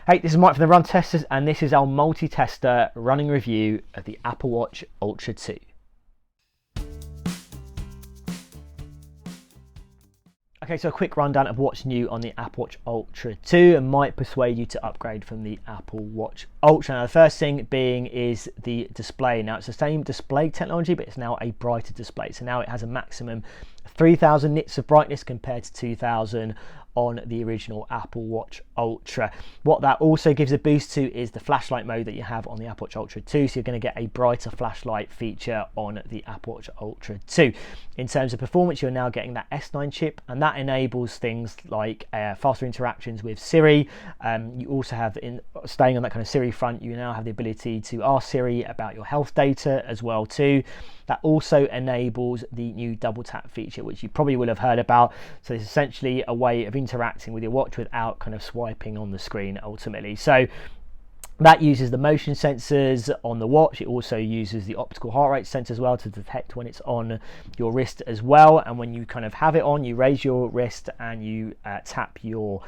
Hey, this is Mike from the Run Testers, and this is our multi-tester running review of the Apple Watch Ultra 2. Okay, so a quick rundown of what's new on the Apple Watch Ultra 2 and might persuade you to upgrade from the Apple Watch Ultra. Now, the first thing being is the display. Now, it's the same display technology, but it's now a brighter display. So now it has a maximum 3000 nits of brightness compared to 2000 on the original Apple Watch Ultra. What that also gives a boost to is the flashlight mode that you have on the Apple Watch Ultra 2, so you're going to get a brighter flashlight feature on the Apple Watch Ultra 2. In terms of performance, you're now getting that S9 chip, and that enables things like faster interactions with Siri. You also have, staying on that kind of Siri front, you now have the ability to ask Siri about your health data as well too. That also enables the new double tap feature, which you probably will have heard about. So it's essentially a way of interacting with your watch without kind of swiping on the screen ultimately. So that uses the motion sensors on the watch. It also uses the optical heart rate sensor as well to detect when it's on your wrist as well. And when you kind of have it on, you raise your wrist and you tap your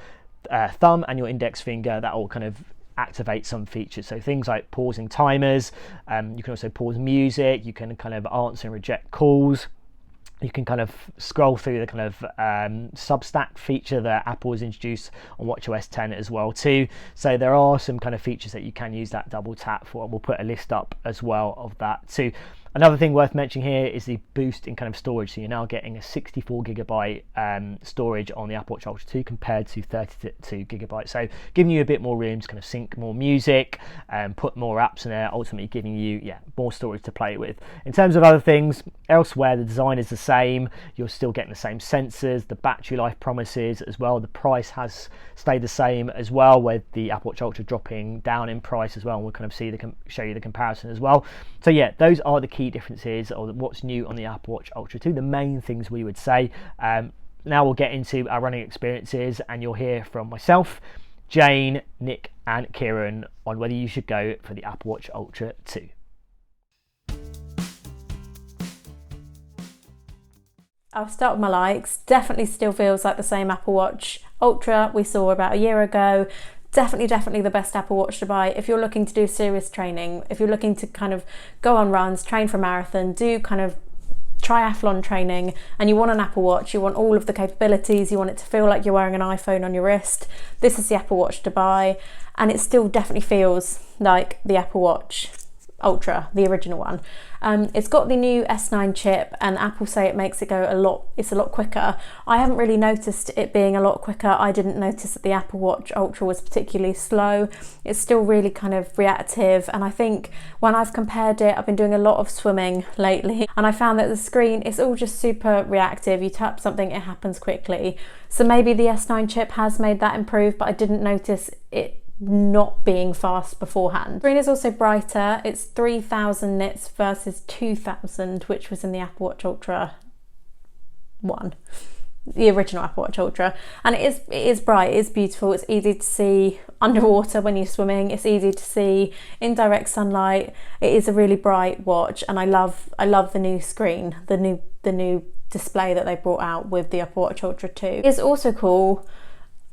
thumb and your index finger. That will kind of activate some features, so things like pausing timers. You can also pause music. You can kind of answer and reject calls. You can kind of scroll through the kind of Substack feature that Apple has introduced on watchOS 10 as well too. So there are some kind of features that you can use that double tap for, and we'll put a list up as well of that too. Another thing worth mentioning here is the boost in kind of storage. So you're now getting a 64GB storage on the Apple Watch Ultra 2 compared to 32GB. So giving you a bit more room to kind of sync more music and put more apps in there, ultimately giving you more storage to play with. In terms of other things, elsewhere the design is the same. You're still getting the same sensors, the battery life promises as well. The price has stayed the same as well, with the Apple Watch Ultra dropping down in price as well. And we'll kind of show you the comparison as well. So yeah, those are the key differences, or what's new on the Apple Watch Ultra 2, the main things we would say. Now we'll get into our running experiences, and you'll hear from myself, Jane, Nick and Kieran on whether you should go for the Apple Watch Ultra 2. I'll start with my likes. Definitely still feels like the same Apple Watch Ultra we saw about a year ago. Definitely the best Apple Watch to buy if you're looking to do serious training, if you're looking to kind of go on runs, train for a marathon, do kind of triathlon training, and you want an Apple Watch, you want all of the capabilities, you want it to feel like you're wearing an iPhone on your wrist. This is the Apple Watch to buy, and it still definitely feels like the Apple Watch Ultra, the original one. It's got the new S9 chip, and Apple say it makes it go it's a lot quicker. I haven't really noticed it being a lot quicker. I didn't notice that the Apple Watch Ultra was particularly slow. It's still really kind of reactive, and I think when I've compared it, I've been doing a lot of swimming lately, and I found that the screen is all just super reactive. You tap something, it happens quickly. So maybe the S9 chip has made that improve, but I didn't notice it not being fast beforehand. The screen is also brighter. It's 3000 nits versus 2000, which was in the Apple Watch Ultra 1, the original Apple Watch Ultra, and it is bright, it is beautiful. It's easy to see underwater when you're swimming. It's easy to see in direct sunlight. It is a really bright watch, and I love the new screen, the new display that they brought out with the Apple Watch Ultra 2. It's also cool.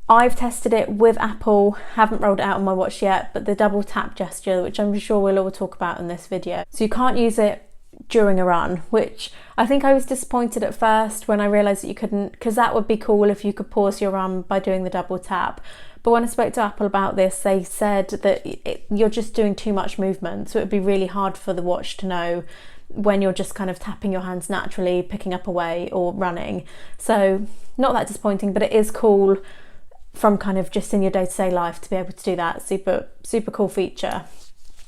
I've tested it with Apple, haven't rolled it out on my watch yet, but the double tap gesture, which I'm sure we'll all talk about in this video. So you can't use it during a run, which I think I was disappointed at first when I realised that you couldn't, because that would be cool if you could pause your run by doing the double tap. But when I spoke to Apple about this, they said that you're just doing too much movement, so it would be really hard for the watch to know when you're just kind of tapping your hands naturally, picking up away or running. So not that disappointing, but it is cool from kind of just in your day-to-day life to be able to do that. Super cool feature.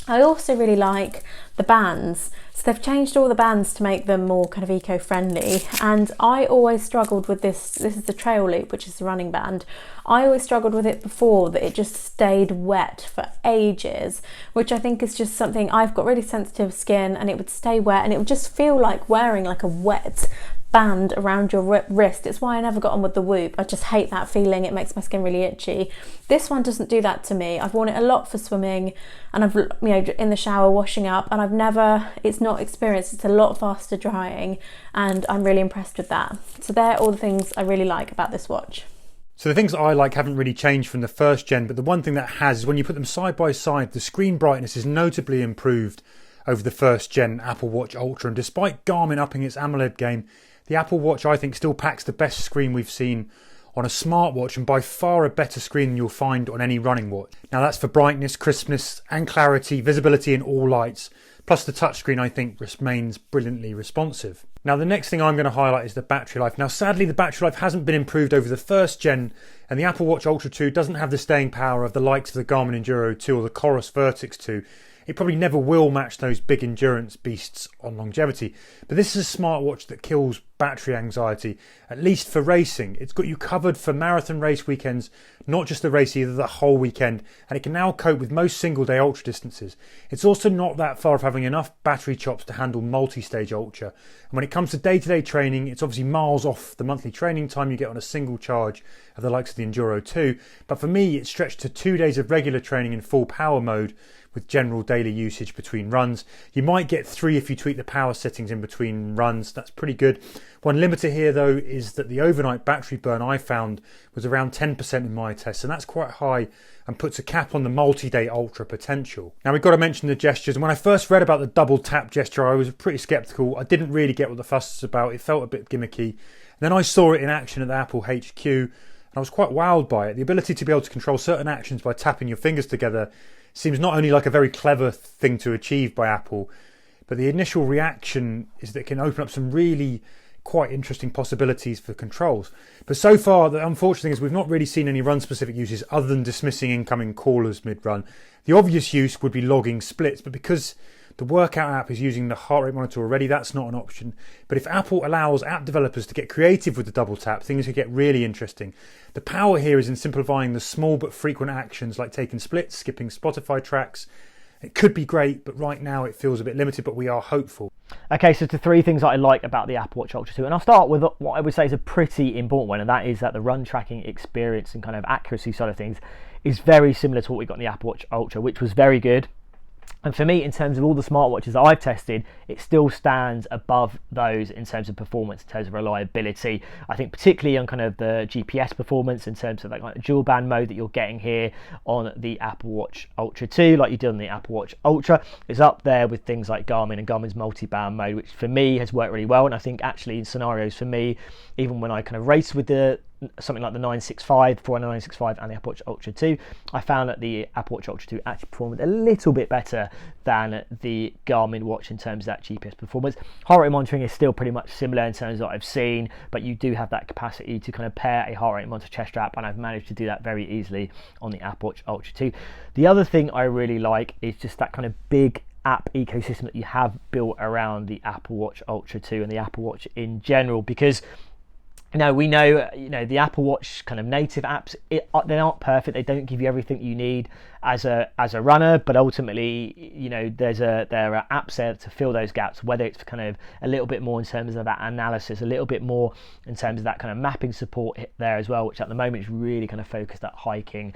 I also really like the bands. So they've changed all the bands to make them more kind of eco-friendly, and I always struggled with this is the Trail Loop, which is the running band. I always struggled with it before, that it just stayed wet for ages, which I think is just something, I've got really sensitive skin, and it would stay wet and it would just feel like wearing like a wet band around your wrist. It's why I never got on with the Whoop. I just hate that feeling. It makes my skin really itchy. This one doesn't do that to me. I've worn it a lot for swimming, and I've, in the shower washing up, and it's not experienced. It's a lot faster drying, and I'm really impressed with that. So they're all the things I really like about this watch. So the things that I like haven't really changed from the first gen, but the one thing that has is when you put them side by side, the screen brightness is notably improved over the first gen Apple Watch Ultra. And despite Garmin upping its AMOLED game, the Apple Watch I think still packs the best screen we've seen on a smartwatch, and by far a better screen than you'll find on any running watch. Now that's for brightness, crispness and clarity, visibility in all lights. Plus the touchscreen I think remains brilliantly responsive. Now the next thing I'm going to highlight is the battery life. Now sadly the battery life hasn't been improved over the first gen, and the Apple Watch Ultra 2 doesn't have the staying power of the likes of the Garmin Enduro 2 or the Coros Vertix 2. It probably never will match those big endurance beasts on longevity. But this is a smartwatch that kills battery anxiety, at least for racing. It's got you covered for marathon race weekends, not just the race, either the whole weekend, and it can now cope with most single day ultra distances. It's also not that far from having enough battery chops to handle multi-stage ultra. And when it comes to day-to-day training, it's obviously miles off the monthly training time you get on a single charge of the likes of the Enduro 2. But for me, it's stretched to 2 days of regular training in full power mode, with general daily usage between runs. You might get 3 if you tweak the power settings in between runs. That's pretty good. One limiter here though is that the overnight battery burn I found was around 10% in my test, and that's quite high and puts a cap on the multi-day ultra potential. Now we've got to mention the gestures, and when I first read about the double tap gesture I was pretty skeptical. I didn't really get what the fuss was about. It felt a bit gimmicky. And then I saw it in action at the Apple HQ and I was quite wowed by it. The ability to be able to control certain actions by tapping your fingers together seems not only like a very clever thing to achieve by Apple, but the initial reaction is that it can open up some really quite interesting possibilities for controls. But so far, the unfortunate thing is we've not really seen any run-specific uses other than dismissing incoming callers mid-run. The obvious use would be logging splits, but because the workout app is using the heart rate monitor already, that's not an option. But if Apple allows app developers to get creative with the double tap, things could get really interesting. The power here is in simplifying the small but frequent actions like taking splits, skipping Spotify tracks. It could be great, but right now it feels a bit limited, but we are hopeful. Okay, so the 3 things that I like about the Apple Watch Ultra 2, and I'll start with what I would say is a pretty important one, and that is that the run tracking experience and kind of accuracy side of things is very similar to what we got in the Apple Watch Ultra, which was very good. And for me, in terms of all the smartwatches that I've tested, it still stands above those in terms of performance, in terms of reliability. I think particularly on kind of the GPS performance, in terms of like dual band mode that you're getting here on the Apple Watch Ultra 2, like you did on the Apple Watch Ultra, is up there with things like Garmin and Garmin's multi-band mode, which for me has worked really well. And I think actually in scenarios for me, even when I kind of race with something like the 965, 965 and the Apple Watch Ultra 2, I found that the Apple Watch Ultra 2 actually performed a little bit better than the Garmin watch in terms of that GPS performance. Heart rate monitoring is still pretty much similar in terms of what I've seen, but you do have that capacity to kind of pair a heart rate monitor chest strap, and I've managed to do that very easily on the Apple Watch Ultra 2. The other thing I really like is just that kind of big app ecosystem that you have built around the Apple Watch Ultra 2 and the Apple Watch in general, because we know, the Apple Watch kind of native apps, they're not perfect. They don't give you everything you need as a runner, but ultimately, there are apps there to fill those gaps, whether it's kind of a little bit more in terms of that analysis, a little bit more in terms of that kind of mapping support there as well, which at the moment is really kind of focused at hiking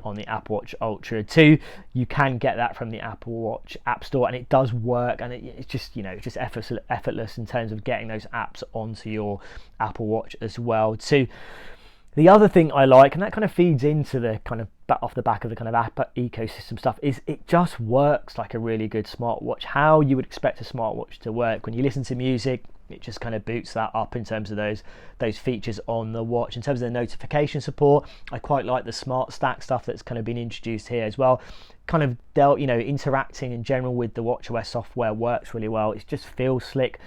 on the Apple Watch Ultra 2. You can get that from the Apple Watch App Store, and it does work, and it's just effortless in terms of getting those apps onto your Apple Watch as well too. The other thing I like, and that kind of feeds into the kind of off the back of the kind of app ecosystem stuff, is it just works like a really good smartwatch, how you would expect a smartwatch to work. When you listen to music, it just kind of boots that up in terms of those features on the watch. In terms of the notification support, I quite like the smart stack stuff that's kind of been introduced here as well. Kind of interacting in general with the watchOS software works really well. It just feels slick.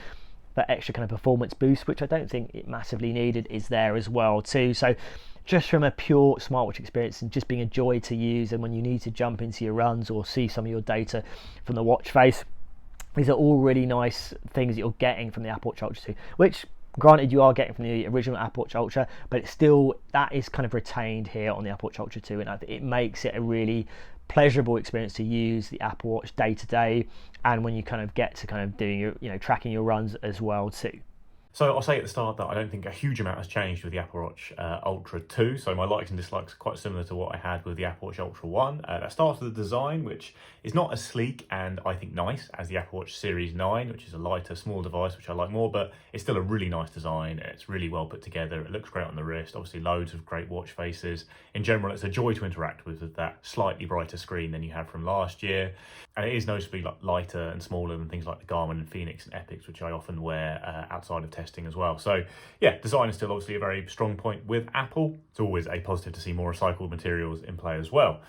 That extra kind of performance boost, which I don't think it massively needed, is there as well too. So just from a pure smartwatch experience and just being a joy to use, and when you need to jump into your runs or see some of your data from the watch face, these are all really nice things that you're getting from the Apple Watch Ultra 2, which granted you are getting from the original Apple Watch Ultra, but it's still, that is kind of retained here on the Apple Watch Ultra 2, and it makes it a really pleasurable experience to use the Apple Watch day to day, and when you kind of get to kind of doing your tracking your runs as well too. So I'll say at the start that I don't think a huge amount has changed with the Apple Watch Ultra 2. So my likes and dislikes are quite similar to what I had with the Apple Watch Ultra 1. That starts with the design, which is not as sleek and I think nice as the Apple Watch Series 9, which is a lighter, small device, which I like more, but it's still a really nice design. It's really well put together. It looks great on the wrist. Obviously loads of great watch faces. In general, it's a joy to interact with that slightly brighter screen than you had from last year. And it is noticeably lighter and smaller than things like the Garmin and Phoenix and Epix, which I often wear outside of testing as well. So yeah, design is still obviously a very strong point with Apple. It's always a positive to see more recycled materials in play as well.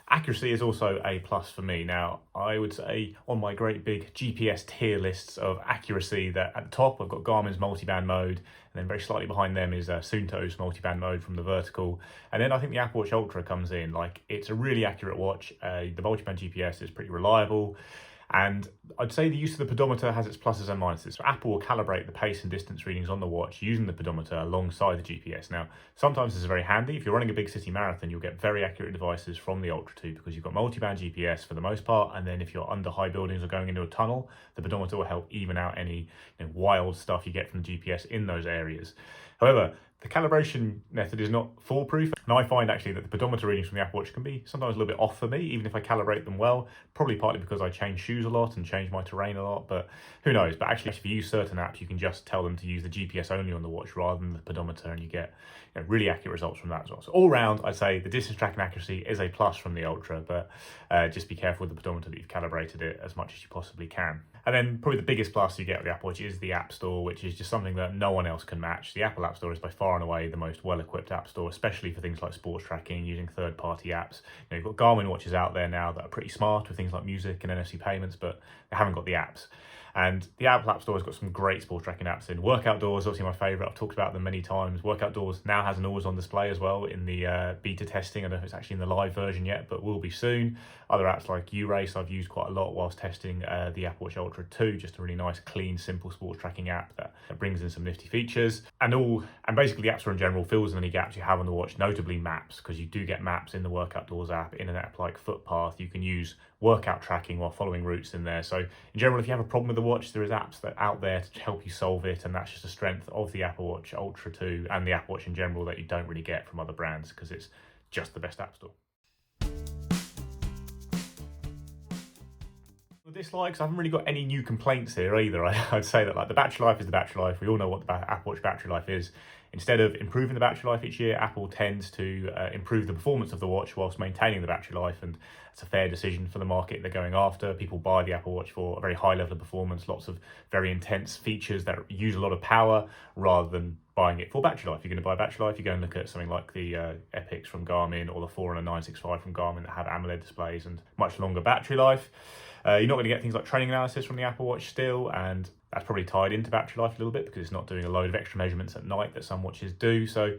Accuracy is also a plus for me. Now, I would say on my great big GPS tier lists of accuracy, that at the top I've got Garmin's multiband mode, and then very slightly behind them is Suunto's multiband mode from the vertical. And then I think the Apple Watch Ultra comes in. Like, it's a really accurate watch. The multiband GPS is pretty reliable. And I'd say the use of the pedometer has its pluses and minuses. So Apple will calibrate the pace and distance readings on the watch using the pedometer alongside the GPS. Now, sometimes this is very handy. If you're running a big city marathon, you'll get very accurate devices from the Ultra 2 because you've got multiband GPS for the most part. And then if you're under high buildings or going into a tunnel, the pedometer will help even out any wild stuff you get from the GPS in those areas. However, the calibration method is not foolproof, and I find actually that the pedometer readings from the Apple Watch can be sometimes a little bit off for me, even if I calibrate them well, probably partly because I change shoes a lot and change my terrain a lot, but who knows. But actually, if you use certain apps, you can just tell them to use the GPS only on the watch rather than the pedometer, and you get really accurate results from that as well. So all round, I'd say the distance tracking accuracy is a plus from the Ultra, but just be careful with the pedometer that you've calibrated it as much as you possibly can. And then probably the biggest plus you get with the Apple Watch is the App Store, which is just something that no one else can match. The Apple App Store is by far and away the most well-equipped app store, especially for things like sports tracking, using third-party apps. You've got Garmin watches out there now that are pretty smart with things like music and NFC payments, but they haven't got the apps. And the Apple App Store has got some great sports tracking apps in. Workout Doors, obviously my favourite. I've talked about them many times. Workout Doors now has an always-on display as well in the beta testing. I don't know if it's actually in the live version yet, but will be soon. Other apps like URace I've used quite a lot whilst testing the Apple Watch Ultra 2. Just a really nice, clean, simple sports tracking app that brings in some nifty features. And basically the App Store in general fills in any gaps you have on the watch, notably maps, because you do get maps in the Workout Doors app. In an app like Footpath, you can use workout tracking while following routes in there. So in general, if you have a problem with the watch, there is apps that out there to help you solve it, and that's just a strength of the Apple Watch Ultra 2 and the Apple Watch in general that you don't really get from other brands because it's just the best app store. The dislikes, I haven't really got any new complaints here either. I'd say that the battery life is the battery life. We all know what the Apple Watch battery life is. Instead of improving the battery life each year, Apple tends to improve the performance of the watch whilst maintaining the battery life, and it's a fair decision for the market they're going after. People buy the Apple Watch for a very high level of performance, lots of very intense features that use a lot of power, rather than buying it for battery life. If you're going to buy battery life, you go and look at something like the Epix from Garmin or the 4 and a 965 from Garmin that have AMOLED displays and much longer battery life. You're not going to get things like training analysis from the Apple Watch still, and that's probably tied into battery life a little bit because it's not doing a load of extra measurements at night that some watches do. So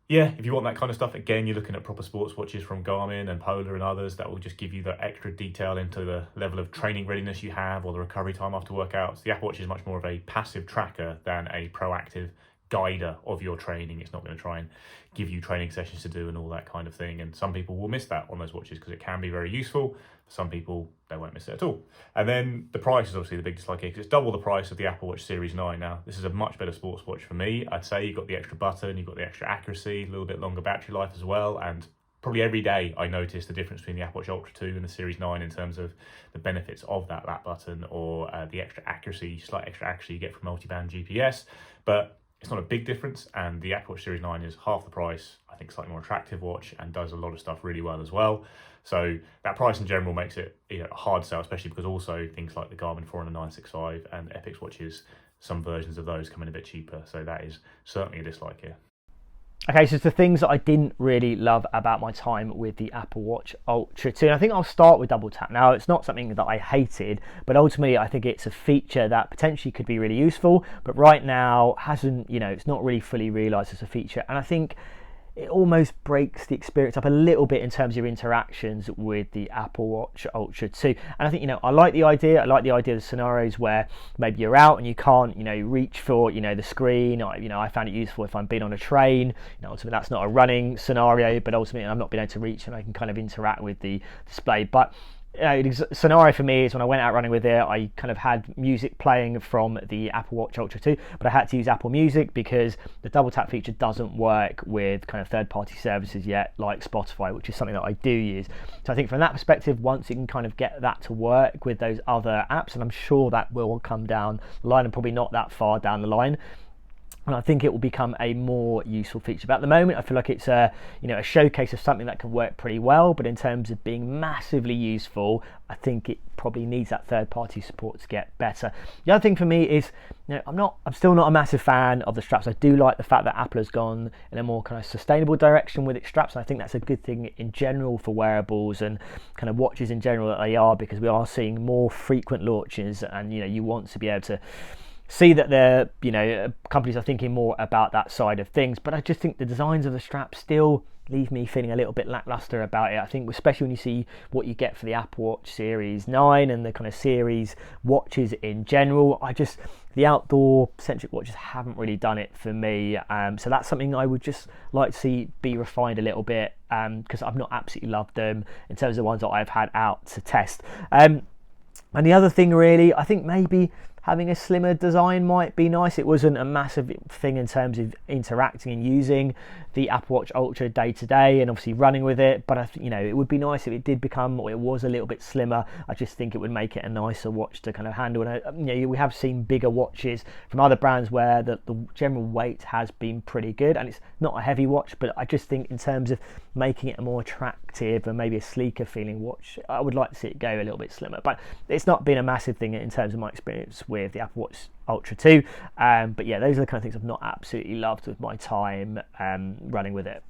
yeah, if you want that kind of stuff, again, you're looking at proper sports watches from Garmin and Polar and others that will just give you the extra detail into the level of training readiness you have or the recovery time after workouts. The Apple Watch is much more of a passive tracker than a proactive guider of your training. It's not going to try and give you training sessions to do and all that kind of thing, and some people will miss that on those watches because it can be very useful. For some people, they won't miss it at all. And then the price is obviously the big dislike here because it's double the price of the Apple Watch Series 9. Now, this is a much better sports watch for me. I'd say you've got the extra button, you've got the extra accuracy, a little bit longer battery life as well, and probably every day I notice the difference between the Apple Watch Ultra 2 and the Series 9 in terms of the benefits of that lap button or the extra accuracy, slight extra accuracy you get from multiband GPS. But it's not a big difference, and the Apple Watch Series 9 is half the price, I think slightly more attractive watch, and does a lot of stuff really well as well. So that price in general makes it a hard sell, especially because also things like the Garmin 4 and the 965 and Epix watches, some versions of those come in a bit cheaper. So that is certainly a dislike here. Okay, so it's the things that I didn't really love about my time with the Apple Watch Ultra 2. And I think I'll start with double tap. Now, it's not something that I hated, but ultimately I think it's a feature that potentially could be really useful, but right now hasn't, it's not really fully realised as a feature. And I think it almost breaks the experience up a little bit in terms of your interactions with the Apple Watch Ultra 2. And I think, I like the idea. I like the idea of the scenarios where maybe you're out and you can't, reach for, the screen. I found it useful if I'm being on a train. Ultimately that's not a running scenario, but ultimately I'm not being able to reach and I can kind of interact with the display. But scenario for me is when I went out running with it, I kind of had music playing from the Apple Watch Ultra 2, but I had to use Apple Music because the double tap feature doesn't work with kind of third-party services yet, like Spotify, which is something that I do use. So I think from that perspective, once you can kind of get that to work with those other apps, and I'm sure that will come down the line, and probably not that far down the line, and I think it will become a more useful feature. But at the moment, I feel like it's a showcase of something that can work pretty well. But in terms of being massively useful, I think it probably needs that third-party support to get better. The other thing for me is, I'm still not a massive fan of the straps. I do like the fact that Apple has gone in a more kind of sustainable direction with its straps. And I think that's a good thing in general for wearables and kind of watches in general that they are, because we are seeing more frequent launches, and you want to be able to see that companies are thinking more about that side of things. But I just think the designs of the strap still leave me feeling a little bit lackluster about it. I think especially when you see what you get for the Apple Watch Series 9 and the kind of series watches in general, the outdoor centric watches haven't really done it for me. So that's something I would just like to see be refined a little bit, because I've not absolutely loved them in terms of the ones that I've had out to test. And the other thing really, I think maybe having a slimmer design might be nice. It wasn't a massive thing in terms of interacting and using the Apple Watch Ultra day to day and obviously running with it, but I think it would be nice if it did become, or it was a little bit slimmer. I just think it would make it a nicer watch to kind of handle. And we have seen bigger watches from other brands where the general weight has been pretty good, and it's not a heavy watch, but I just think in terms of making it a more attractive and maybe a sleeker feeling watch, I would like to see it go a little bit slimmer. But it's not been a massive thing in terms of my experience with the Apple Watch Ultra 2, but yeah, those are the kind of things I've not absolutely loved with my time running with it.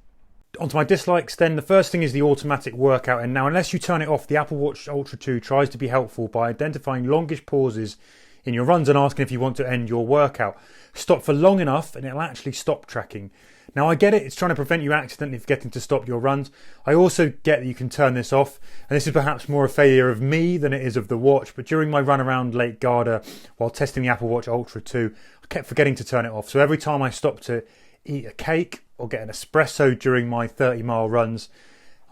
Onto my dislikes then. The first thing is the automatic workout, and now unless you turn it off, the Apple Watch Ultra 2 tries to be helpful by identifying longish pauses in your runs and asking if you want to end your workout. Stop for long enough and it'll actually stop tracking. Now I get it, it's trying to prevent you accidentally forgetting to stop your runs. I also get that you can turn this off, and this is perhaps more a failure of me than it is of the watch, but during my run around Lake Garda while testing the Apple Watch Ultra 2, I kept forgetting to turn it off. So every time I stopped to eat a cake or get an espresso during my 30-mile runs,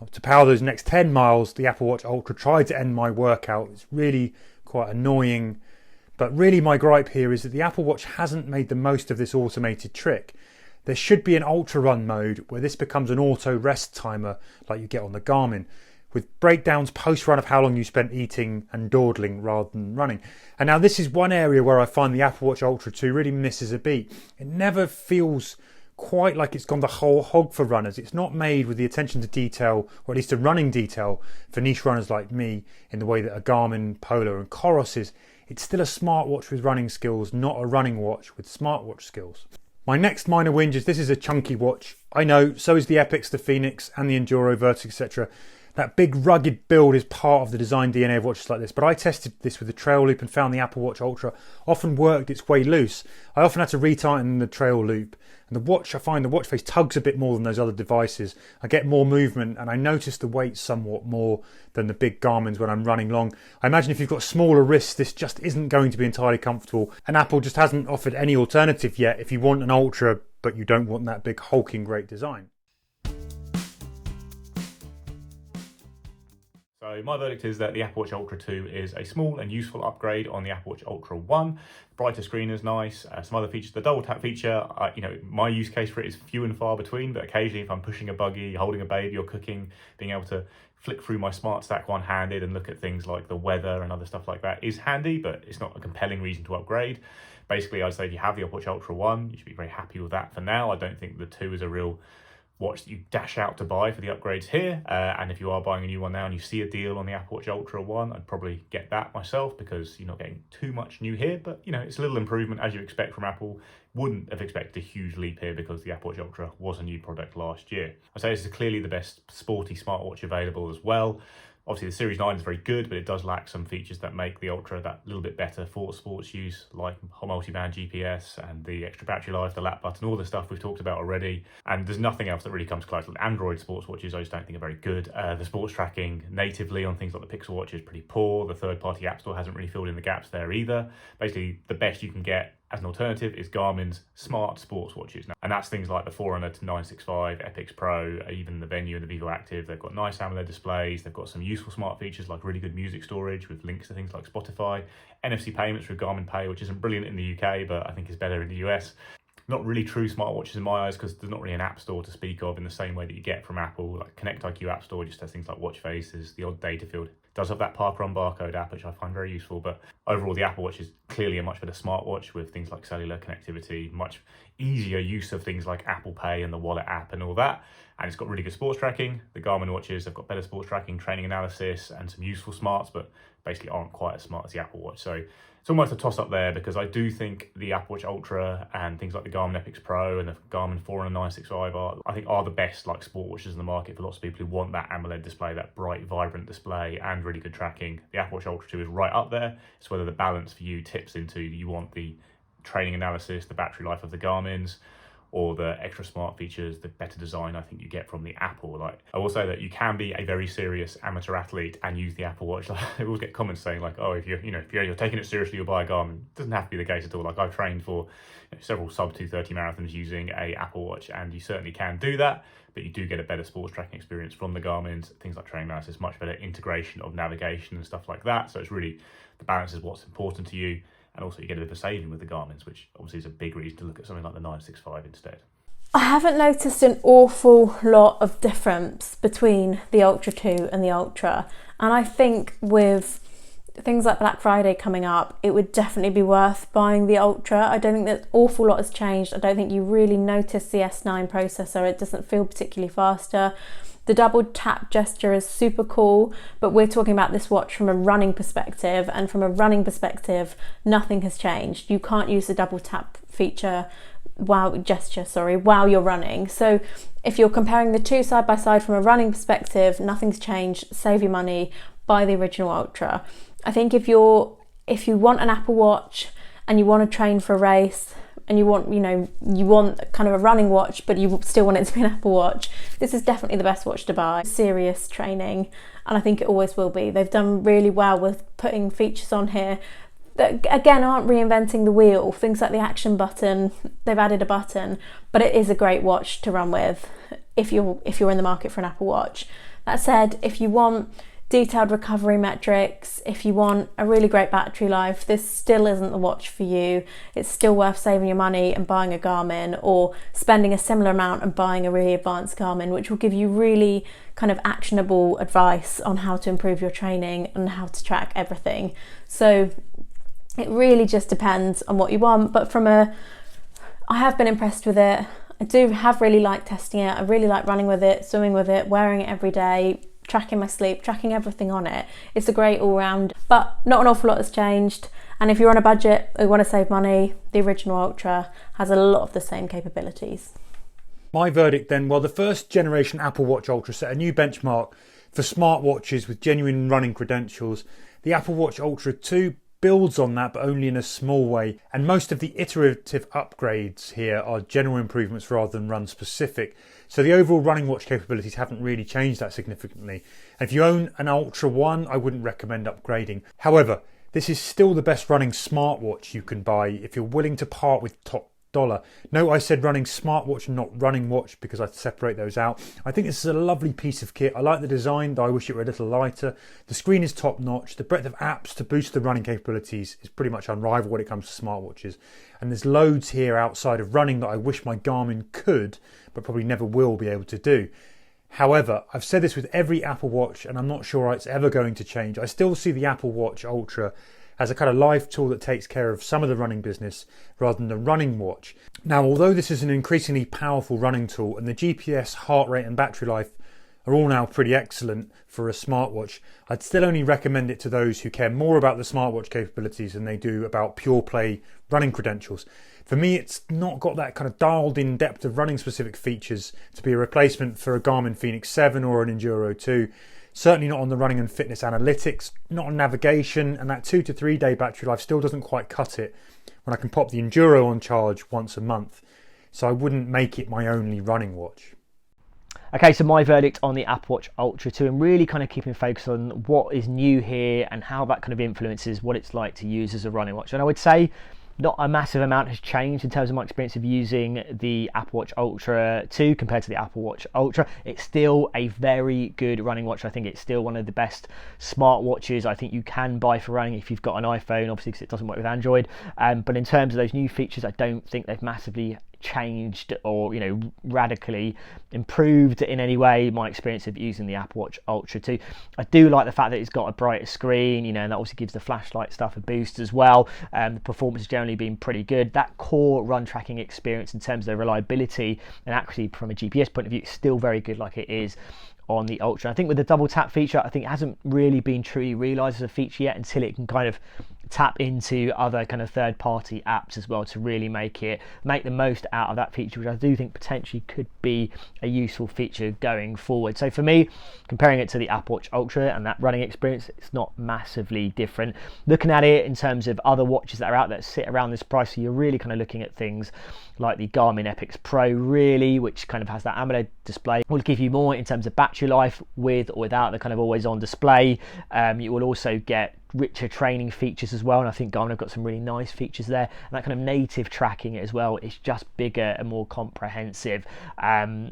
to power those next 10 miles, the Apple Watch Ultra tried to end my workout. It's really quite annoying. But really my gripe here is that the Apple Watch hasn't made the most of this automated trick. There should be an ultra run mode where this becomes an auto rest timer like you get on the Garmin, with breakdowns post run of how long you spent eating and dawdling rather than running. And now this is one area where I find the Apple Watch Ultra 2 really misses a beat. It never feels quite like it's gone the whole hog for runners. It's not made with the attention to detail, or at least a running detail, for niche runners like me in the way that a Garmin, Polar and Coros is. It's still a smartwatch with running skills, not a running watch with smartwatch skills. My next minor whinge is this is a chunky watch. I know, so is the Epix, the Phoenix and the Enduro, Vertex, etc. That big rugged build is part of the design DNA of watches like this, but I tested this with the trail loop and found the Apple Watch Ultra often worked its way loose. I often had to retighten the trail loop, and I find the watch face tugs a bit more than those other devices. I get more movement, and I notice the weight somewhat more than the big Garmin's when I'm running long. I imagine if you've got smaller wrists, this just isn't going to be entirely comfortable, and Apple just hasn't offered any alternative yet if you want an Ultra but you don't want that big hulking great design. So my verdict is that the Apple Watch Ultra 2 is a small and useful upgrade on the Apple Watch Ultra 1. Brighter screen is nice. Some other features, the double tap feature, my use case for it is few and far between, but occasionally if I'm pushing a buggy, holding a baby or cooking, being able to flick through my smart stack one-handed and look at things like the weather and other stuff like that is handy, but it's not a compelling reason to upgrade. Basically, I'd say if you have the Apple Watch Ultra 1, you should be very happy with that for now. I don't think the 2 is a real watch that you dash out to buy for the upgrades here, and if you are buying a new one now and you see a deal on the Apple Watch Ultra 1, I'd probably get that myself because you're not getting too much new here, but it's a little improvement as you expect from Apple. Wouldn't have expected a huge leap here because the Apple Watch Ultra was a new product last year. I'd say this is clearly the best sporty smartwatch available as well. Obviously the Series 9 is very good, but it does lack some features that make the Ultra that little bit better for sports use, like multi-band GPS and the extra battery life, the lap button, all the stuff we've talked about already. And there's nothing else that really comes close. Like Android sports watches, I just don't think are very good. The sports tracking natively on things like the Pixel Watch is pretty poor. The third-party App Store hasn't really filled in the gaps there either. Basically, the best you can get as an alternative is Garmin's smart sports watches. And that's things like the Forerunner to 965, Epix Pro, even the Venue and the Vivo Active. They've got nice AMOLED displays. They've got some useful smart features like really good music storage with links to things like Spotify, NFC payments through Garmin Pay, which isn't brilliant in the UK, but I think is better in the US. Not really true smartwatches in my eyes because there's not really an app store to speak of in the same way that you get from Apple. Like Connect IQ App Store just has things like watch faces, the odd data field. It does have that parkrun barcode app, which I find very useful, but overall the Apple Watch is clearly a much better smartwatch with things like cellular connectivity, much easier use of things like Apple Pay and the Wallet app and all that. And it's got really good sports tracking. The Garmin watches have got better sports tracking, training analysis, and some useful smarts, but basically aren't quite as smart as the Apple Watch. So it's almost a toss-up there because I do think the Apple Watch Ultra and things like the Garmin Epix Pro and the Garmin Forerunner 965 are the best like sport watches in the market for lots of people who want that AMOLED display, that bright, vibrant display and really good tracking. The Apple Watch Ultra 2 is right up there. It's whether the balance for you tips into you want the training analysis, the battery life of the Garmin's, or the extra smart features, the better design I think you get from the Apple. Like I will say that you can be a very serious amateur athlete and use the Apple Watch. Like, I always get comments saying like, oh, if you're taking it seriously, you'll buy a Garmin. It doesn't have to be the case at all. Like I've trained for several sub 230 marathons using a Apple Watch, and you certainly can do that. But you do get a better sports tracking experience from the Garmin's. Things like training analysis, much better integration of navigation and stuff like that. So it's really the balance is what's important to you. And also you get a bit of a saving with the Garmin's, which obviously is a big reason to look at something like the 965 instead. I haven't noticed an awful lot of difference between the Ultra 2 and the Ultra. And I think with things like Black Friday coming up, it would definitely be worth buying the Ultra. I don't think that an awful lot has changed. I don't think you really notice the S9 processor. It doesn't feel particularly faster. The double tap gesture is super cool, but we're talking about this watch from a running perspective, and from a running perspective, nothing has changed. You can't use the double tap gesture while you're running. So if you're comparing the two side by side from a running perspective, nothing's changed. Save your money, buy the original Ultra. I think if you want an Apple Watch and you want to train for a race, and you want kind of a running watch, but you still want it to be an Apple Watch, this is definitely the best watch to buy. Serious training, and I think it always will be. They've done really well with putting features on here that, again, aren't reinventing the wheel. Things like the action button, they've added a button, but it is a great watch to run with if you're in the market for an Apple Watch. That said, if you want detailed recovery metrics, if you want a really great battery life, this still isn't the watch for you. It's still worth saving your money and buying a Garmin, or spending a similar amount and buying a really advanced Garmin, which will give you really kind of actionable advice on how to improve your training and how to track everything. So it really just depends on what you want. But I have been impressed with it. I have really liked testing it. I really like running with it, swimming with it, wearing it every day, tracking my sleep, tracking everything on it. It's a great all-round, but not an awful lot has changed. And if you're on a budget or you want to save money, the original Ultra has a lot of the same capabilities. My verdict then, well, the first generation Apple Watch Ultra set a new benchmark for smartwatches with genuine running credentials. The Apple Watch Ultra 2 builds on that, but only in a small way. And most of the iterative upgrades here are general improvements rather than run specific. So the overall running watch capabilities haven't really changed that significantly. And if you own an Ultra 1, I wouldn't recommend upgrading. However, this is still the best running smartwatch you can buy if you're willing to part with top dollar. No, I said running smartwatch and not running watch because I separate those out. I think this is a lovely piece of kit. I like the design, though I wish it were a little lighter. The screen is top notch. The breadth of apps to boost the running capabilities is pretty much unrivaled when it comes to smartwatches. And there's loads here outside of running that I wish my Garmin could, but probably never will be able to do. However, I've said this with every Apple Watch, and I'm not sure it's ever going to change. I still see the Apple Watch Ultra as a kind of live tool that takes care of some of the running business rather than the running watch. Now, although this is an increasingly powerful running tool and the GPS, heart rate and battery life are all now pretty excellent for a smartwatch, I'd still only recommend it to those who care more about the smartwatch capabilities than they do about pure play running credentials. For me, it's not got that kind of dialed in depth of running specific features to be a replacement for a Garmin Fenix 7 or an Enduro 2. Certainly not on the running and fitness analytics, not on navigation, and that 2 to 3 day battery life still doesn't quite cut it when I can pop the Enduro on charge once a month. So I wouldn't make it my only running watch. Okay, so my verdict on the Apple Watch Ultra 2, and really kind of keeping focus on what is new here and how that kind of influences what it's like to use as a running watch. And I would say Not a massive amount has changed in terms of my experience of using the Apple Watch Ultra 2 compared to the Apple Watch Ultra. It's still a very good running watch. I think it's still one of the best smartwatches I think you can buy for running if you've got an iPhone, obviously, because it doesn't work with Android. But in terms of those new features, I don't think they've massively changed or, you know, radically improved in any way my experience of using the Apple Watch Ultra 2. I do like the fact that it's got a brighter screen, you know, and that also gives the flashlight stuff a boost as well. The performance has generally been pretty good. That core run tracking experience in terms of the reliability and actually from a GPS point of view, it's still very good like it is on the Ultra. I think with the double tap feature, I think it hasn't really been truly realized as a feature yet until it can kind of tap into other kind of third-party apps as well to really make the most out of that feature, which I do think potentially could be a useful feature going forward. So for me, comparing it to the Apple Watch Ultra and that running experience, it's not massively different. Looking at it in terms of other watches that are out there that sit around this price, so you're really kind of looking at things like the Garmin Epix Pro, really, which kind of has that AMOLED display. Will give you more in terms of battery life with or without the kind of always on display. You will also get richer training features as well, and I think Garmin have got some really nice features there, and that kind of native tracking as well is just bigger and more comprehensive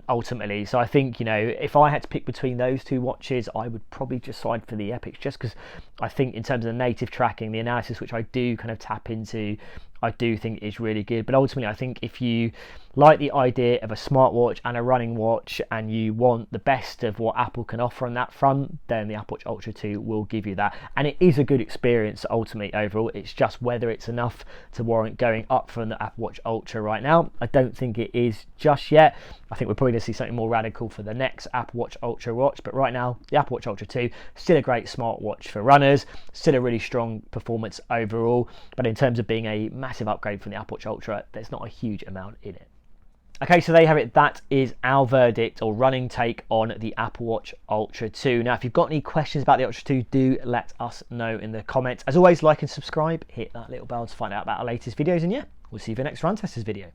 ultimately. So I think, you know, if I had to pick between those two watches, I would probably just side for the Epix, just because I think in terms of the native tracking, the analysis which I do kind of tap into, I do think is really good. But ultimately, I think if you like the idea of a smartwatch and a running watch and you want the best of what Apple can offer on that front, then the Apple Watch Ultra 2 will give you that. And it is a good experience ultimately overall. It's just whether it's enough to warrant going up from the Apple Watch Ultra right now. I don't think it is just yet. I think we're probably going to see something more radical for the next Apple Watch Ultra watch. But right now, the Apple Watch Ultra 2, still a great smartwatch for runners, still a really strong performance overall. But in terms of being a massive upgrade from the Apple Watch Ultra, there's not a huge amount in it. Okay, so there you have it. That is our verdict or running take on the Apple Watch Ultra 2. Now, if you've got any questions about the Ultra 2, do let us know in the comments. As always, like and subscribe, hit that little bell to find out about our latest videos. And yeah, we'll see you for the next Run Testers video.